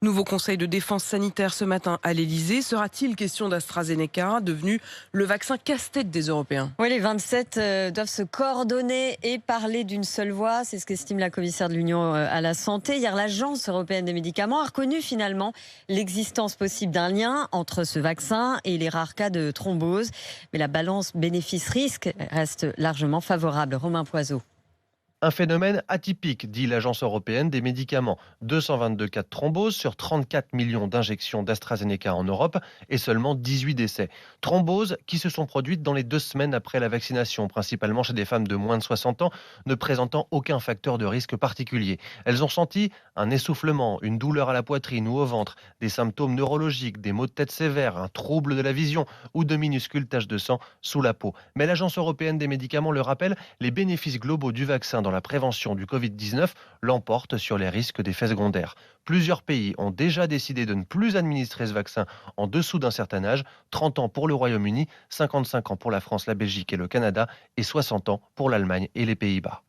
Nouveau conseil de défense sanitaire ce matin à l'Elysée. Sera-t-il question d'AstraZeneca, devenu le vaccin casse-tête des Européens? Oui, les 27 doivent se coordonner et parler d'une seule voix. C'est ce qu'estime la commissaire de l'Union à la santé. Hier, l'Agence européenne des médicaments a reconnu finalement l'existence possible d'un lien entre ce vaccin et les rares cas de thrombose. Mais la balance bénéfice-risque reste largement favorable. Romain Poiseau. Un phénomène atypique, dit l'Agence européenne des médicaments. 222 cas de thrombose sur 34 millions d'injections d'AstraZeneca en Europe et seulement 18 décès. Thromboses qui se sont produites dans les 2 semaines après la vaccination, principalement chez des femmes de moins de 60 ans, ne présentant aucun facteur de risque particulier. Elles ont senti un essoufflement, une douleur à la poitrine ou au ventre, des symptômes neurologiques, des maux de tête sévères, un trouble de la vision ou de minuscules taches de sang sous la peau. Mais l'Agence européenne des médicaments le rappelle, les bénéfices globaux du vaccin dans la prévention du Covid-19 l'emportent sur les risques d'effets secondaires. Plusieurs pays ont déjà décidé de ne plus administrer ce vaccin en dessous d'un certain âge, 30 ans pour le Royaume-Uni, 55 ans pour la France, la Belgique et le Canada et 60 ans pour l'Allemagne et les Pays-Bas.